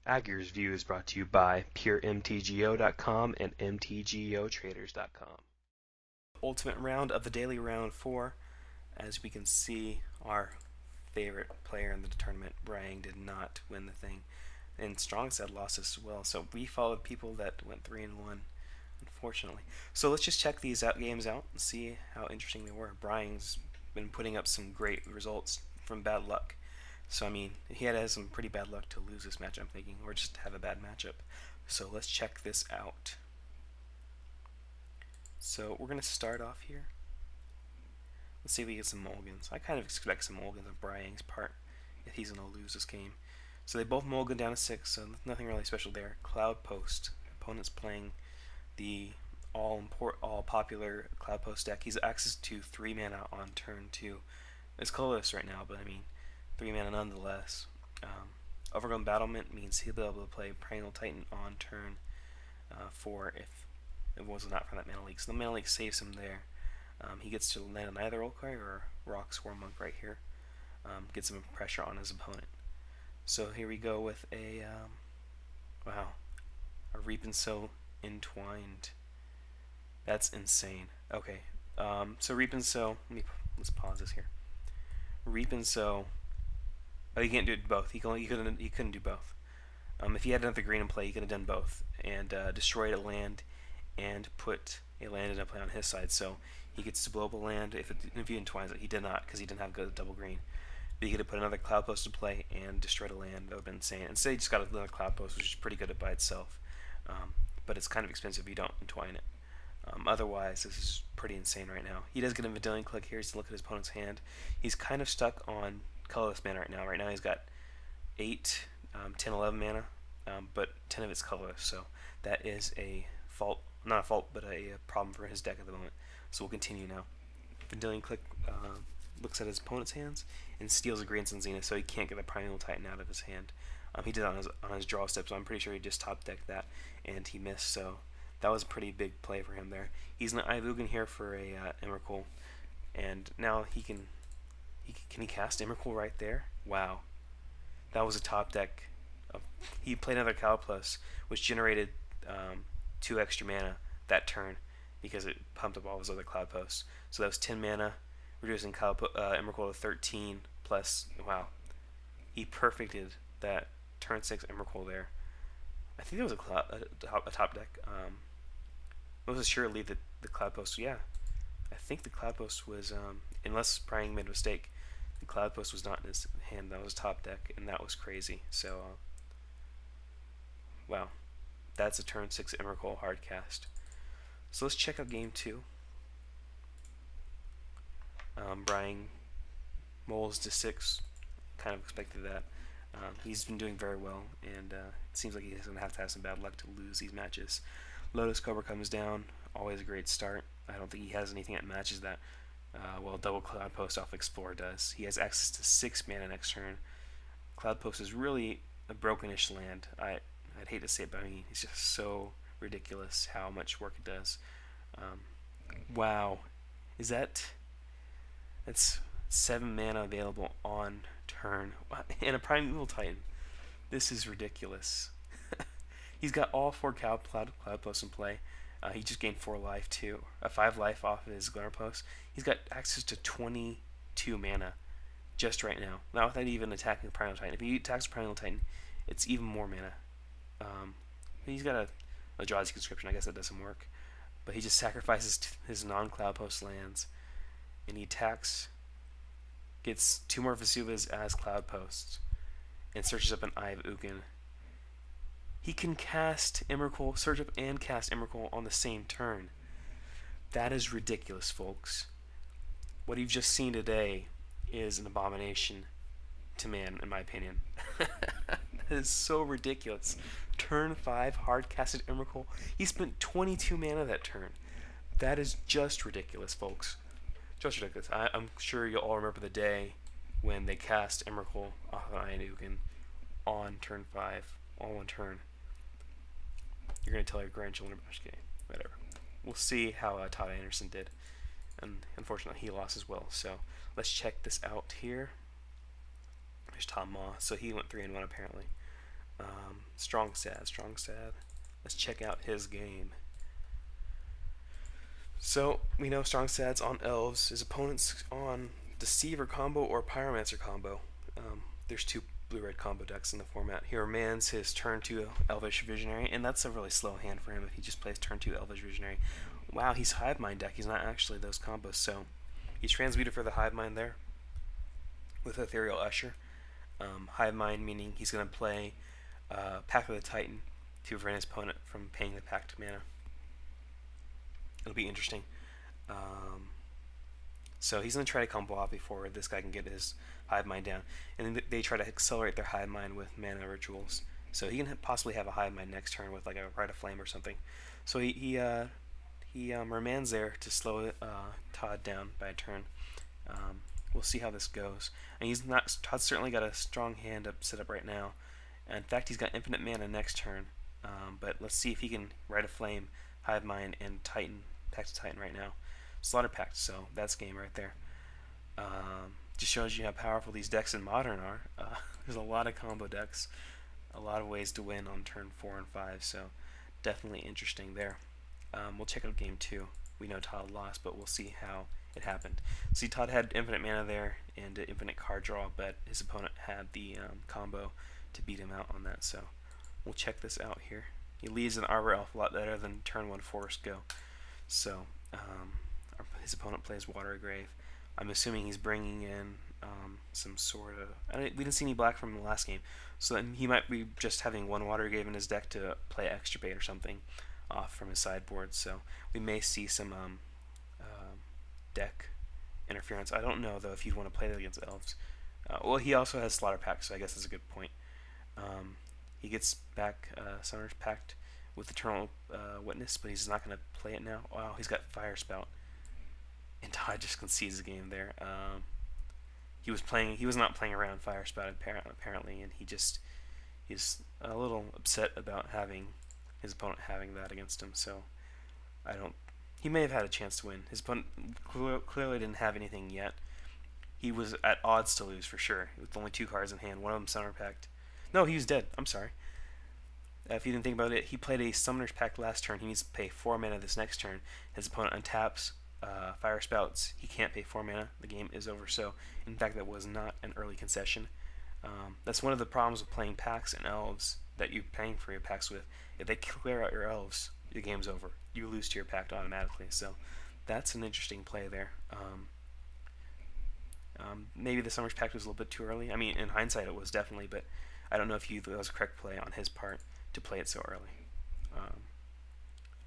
Agger's View is brought to you by PureMTGO.com and MTGOTraders.com. Ultimate round of the daily round 4. As we can see, our favorite player in the tournament, Brang, did not win the thing. And Strongset lost as well. So we followed people that went 3-1, unfortunately. So let's just check these games out and see how interesting they were. Brang's been putting up some great results from bad luck. So, I mean, he had some pretty bad luck to lose this match, I'm thinking, or just have a bad matchup. So let's check this out. So we're going to start off here. Let's see if we get some mulligans. I kind of expect some mulligans on Brang's part if he's going to lose this game. So they both mulligan down to 6, so nothing really special there. Cloud Post. Opponent's playing the all popular Cloud Post deck. He's access to 3 mana on turn 2. It's colorless right now, but I mean, 3 mana nonetheless. Overgrown Battlement means he'll be able to play Perennial Titan on turn 4 if it was not for that Mana Leak. So the Mana Leak saves him there. He gets to land on either Olcay or Rock Swarm Monk right here. Gets some pressure on his opponent. So here we go with a wow, a Reap and Sow Entwined. That's insane. Okay, so Reap and Sow. Let's pause this here. Reap and Sow. Oh, he can't do both. He couldn't do both. If he had another green in play, he could have done both and destroyed a land and put a land into play on his side. So he gets to blow up a land if he entwines it. He did not because he didn't have good double green. But he could have put another Cloud Post to play and destroyed a land. That would have been insane. Instead, he just got another Cloud Post, which is pretty good by itself. But it's kind of expensive if you don't entwine it. Otherwise, this is pretty insane right now. He does get a Vendilion Clique here to look at his opponent's hand. He's kind of stuck on colorless mana right now. Right now he's got 8, 10, 11 mana, but 10 of it's colorless. So that is a fault, not a fault, but a problem for his deck at the moment. So we'll continue now. Vendilion Clique looks at his opponent's hands and steals a Green Sun Zenith, so he can't get the Primeval Titan out of his hand. He did it on his draw step, so I'm pretty sure he just top decked that, and he missed. So that was a pretty big play for him there. He's an Ivugin here for a Emrakul, and now can he cast Emrakul right there? Wow, that was a top deck. He played another Cloud Plus, which generated 2 extra mana that turn because it pumped up all his other Cloud Posts. So that was 10 mana, reducing Emrakul to 13 plus. Wow, he perfected that turn 6 Emrakul there. I think there was a top deck. I wasn't sure leave the Cloud Post. Yeah, I think the Cloud Post was, unless Brang made a mistake, the Cloud Post was not in his hand. That was top deck, and that was crazy. So, wow, that's a turn 6 Emrakul hard cast. So let's check out game 2. Brang moles to 6. Kind of expected that. He's been doing very well, and it seems like he's going to have some bad luck to lose these matches. Lotus Cobra comes down, always a great start. I don't think he has anything that matches that. Well, double Cloud Post off Explorer does. He has access to 6 mana next turn. Cloud Post is really a brokenish land. I'd hate to say it, but I mean, it's just so ridiculous how much work it does. Wow, that's 7 mana available on turn, and a Primeval Titan. This is ridiculous. He's got all 4 Cloud Posts in play. He just gained 4 life too, 5 life off of his Glimmer Post. He's got access to 22 mana just right now, not without even attacking the Primeval Titan. If he attacks the Primeval Titan, it's even more mana. He's got a Eldrazi Conscription. I guess that doesn't work, but he just sacrifices his non-Cloud Post lands, and he attacks, gets 2 more Vesuvas as Cloud Posts, and searches up an Eye of Ugin. He can cast Emrakul, search up and cast Emrakul on the same turn. That is ridiculous, folks. What you've just seen today is an abomination to man, in my opinion. That is so ridiculous. Turn 5, hard casted Emrakul. He spent 22 mana that turn. That is just ridiculous, folks. Just ridiculous. I'm sure you'll all remember the day when they cast Emrakul off of Eye of Ugin on turn 5, all one turn. You're going to tell your grandchildren about it. Whatever. We'll see how Todd Anderson did. And unfortunately, he lost as well. So let's check this out here. There's Tom Ma. So he went 3-1 apparently. Strong Sad, Strong Sad. Let's check out his game. So, we know Strong Sad's on Elves. His opponent's on Deceiver combo or Pyromancer combo. There's two blue-red combo decks in the format. He remands his turn 2 Elvish Visionary, and that's a really slow hand for him if he just plays turn 2 Elvish Visionary. Wow, he's Hive Mind deck. He's not actually those combos, so he's transmuted for the Hive Mind there with Ethereal Usher. Hive Mind meaning he's going to play Pact of the Titan to prevent his opponent from paying the Pact mana. It'll be interesting. So he's going to try to combo off before this guy can get his Hive Mind down. And then they try to accelerate their Hive Mind with Mana Rituals. So he can possibly have a Hive Mind next turn with like a Rite of Flame or something. So he remands there to slow Todd down by a turn. We'll see how this goes. And Todd's certainly got a strong hand set up right now. In fact, he's got infinite mana next turn. But let's see if he can Rite of Flame, Hive Mind, and Titan, Pact of Titan right now. Slaughter Pact, so that's game right there. Just shows you how powerful these decks in Modern are. There's a lot of combo decks, a lot of ways to win on turn 4 and 5, so definitely interesting there. We'll check out game 2. We know Todd lost, but we'll see how it happened. See, Todd had infinite mana there and infinite card draw, but his opponent had the combo to beat him out on that, so we'll check this out here. He leaves an Arbor Elf a lot better than turn 1 Forest Go. So, his opponent plays Watergrave. I'm assuming he's bringing in some sort of... we didn't see any black from the last game, so then he might be just having one Watergrave in his deck to play Extirpate or something off from his sideboard. So we may see some deck interference. I don't know, though, if you'd want to play that against Elves. Well, he also has Slaughter Pact, so I guess that's a good point. He gets back Summoner's Pact with Eternal Witness, but he's not going to play it now. Wow, he's got Fire Spout. And Todd just concedes the game there. He was not playing around Fire Spout apparently, and he's a little upset about having his opponent having that against him. So he may have had a chance to win. His opponent clearly didn't have anything yet. He was at odds to lose for sure, with only 2 cards in hand. One of them Summoner Pact. No, he was dead. I'm sorry. If you didn't think about it, he played a Summoner's Pact last turn. He needs to pay 4 mana this next turn. His opponent untaps Fire Spouts. He can't pay 4 mana. The game is over. So, in fact, that was not an early concession. That's one of the problems with playing packs and Elves that you're paying for your packs with. If they clear out your Elves, your game's over. You lose to your pact automatically. So, that's an interesting play there. Maybe the Summoner's Pact was a little bit too early. I mean, in hindsight, it was definitely, but I don't know if that was a correct play on his part to play it so early.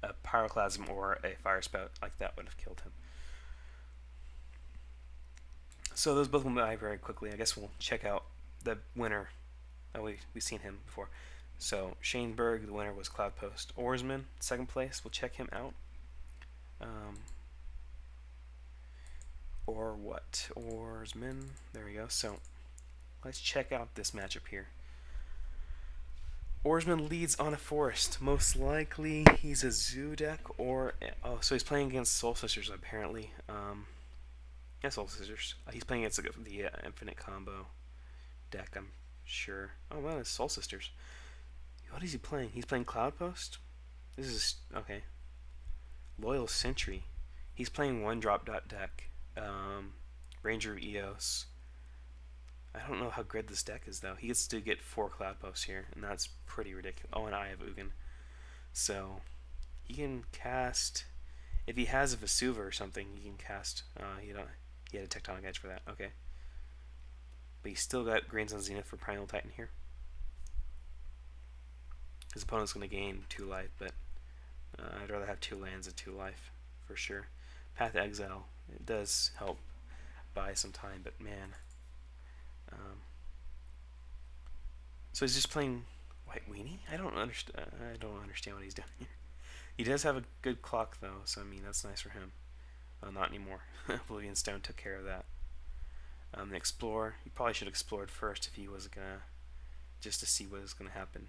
A Pyroclasm or a Fire Spout like that would have killed him. So those both went by very quickly. I guess we'll check out the winner. Oh, we've seen him before. So Shane Berg, the winner was Cloudpost. Oarsman, second place. We'll check him out. Or what? Oarsman. There we go. So let's check out this matchup here. Oarsman leads on a Forest. Most likely he's a Zoo deck, or so he's playing against Soul Sisters apparently. Yeah, Soul Sisters. He's playing against the Infinite Combo deck, I'm sure. Oh well, it's Soul Sisters. What is he playing? He's playing Cloudpost. This is okay. Loyal Sentry. He's playing 1-drop deck. Ranger of Eos. I don't know how good this deck is, though. He gets to get 4 Cloudposts here, and that's pretty ridiculous. Oh, and Eye of Ugin. So, he can cast... If he has a Vesuva or something, he can cast... he had a Tectonic Edge for that. Okay. But he's still got Grains on Zenith for Primal Titan here. His opponent's going to gain 2 life, but I'd rather have 2 lands than 2 life, for sure. Path to Exile, it does help buy some time, but man... so he's just playing White Weenie? I don't understand what he's doing here. He does have a good clock though, so I mean that's nice for him. Not anymore. Oblivion Stone took care of that. The Explore, he probably should have explored first if he was gonna, just to see what was gonna happen.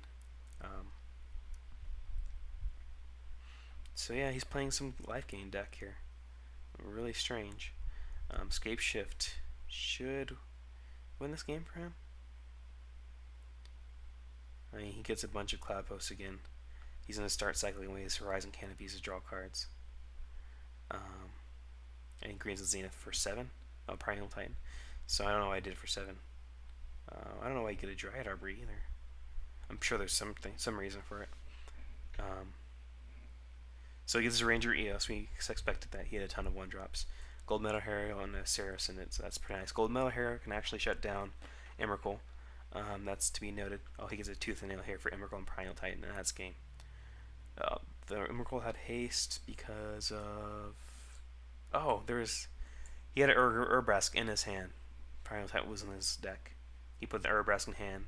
So yeah, he's playing some life gain deck here. Really strange. Scape Shift should win this game for him. I mean, gets a bunch of Cloud Posts again. He's going to start cycling away his Horizon Canopies to draw cards. And green's a Zenith for 7. Oh, Primeval Titan. So I don't know why I did it for 7. I don't know why you get a Dryad Arbor either. I'm sure there's some reason for it. So he gets a Ranger Eos. We expected that. He had a ton of 1-drops. Gold Metal Hero and a Ceros in it, so that's pretty nice. Gold Metal Hero can actually shut down Emrakul. That's to be noted. Oh, he gets a Tooth and Nail here for Emrakul and Primeval Titan, and that's game. The Emrakul had haste because of... Oh, he had an Urbrask in his hand. Primeval Titan was in his deck. He put the Urbrask in hand.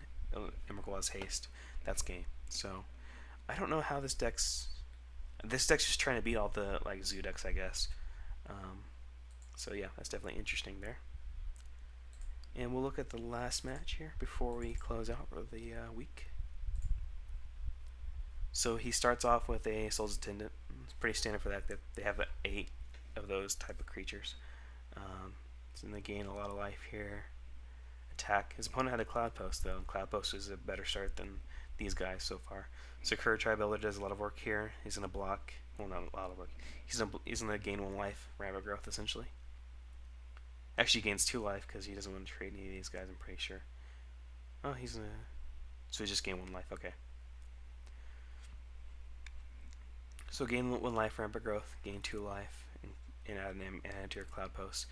Emrakul has haste. That's game. So, I don't know how this deck's... This deck's just trying to beat all the zoo decks, I guess. So yeah, that's definitely interesting there. And we'll look at the last match here before we close out for the week. So he starts off with a Soul's Attendant. It's pretty standard for that. They have 8 of those type of creatures. So they gain a lot of life here. Attack. His opponent had a Cloud Post though, and Cloud Post is a better start than these guys so far. Sakura Tribuilder does a lot of work here. He's gonna block. Well, not a lot of work. He's gonna gain 1 life, Rabbit Growth essentially. Actually, he gains 2 life because he doesn't want to trade any of these guys. I'm pretty sure. Oh, he's gonna. So he just gained 1 life. Okay. So gain 1 life, Rampant Growth, gain 2 life, and add to your Cloud Post.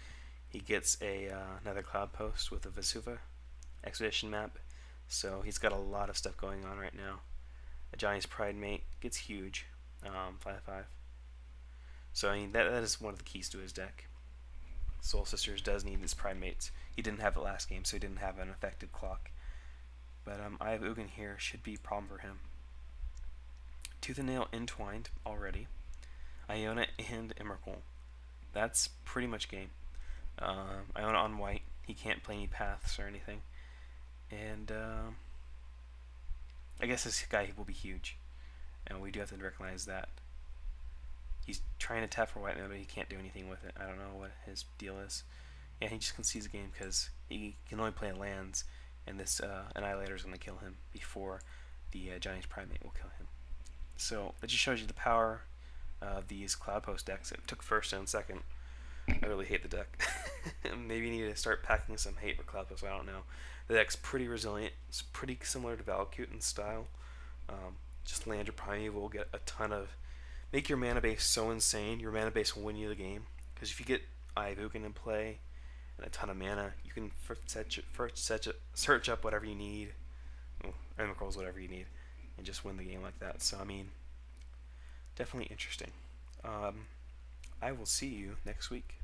He gets another Cloud Post with a Vesuva Expedition map. So he's got a lot of stuff going on right now. A Johnny's Pridemate gets huge, 5/5. So I mean that is one of the keys to his deck. Soul Sisters does need his Pridemates. He didn't have it last game, so he didn't have an affected clock. But I have Ugin here, should be a problem for him. Tooth and Nail entwined already. Iona and Emrakul. That's pretty much game. Iona on white. He can't play any paths or anything. And I guess this guy will be huge. And we do have to recognize that. He's trying to tap for white mana, but he can't do anything with it. I don't know what his deal is. Yeah, he just concedes the game because he can only play lands, and this Annihilator is going to kill him before the Johnny's Primate will kill him. So that just shows you the power of these Cloud Post decks. It took first and second. I really hate the deck. Maybe you need to start packing some hate for Cloud Post. I don't know. The deck's pretty resilient. It's pretty similar to Valakut in style. Just land your Primeval, will get a ton of... Make your mana base so insane, your mana base will win you the game. Because if you get Eye of Ugin in play and a ton of mana, you can search up whatever you need, Emrakul's whatever you need, and just win the game like that. So I mean, definitely interesting. I will see you next week.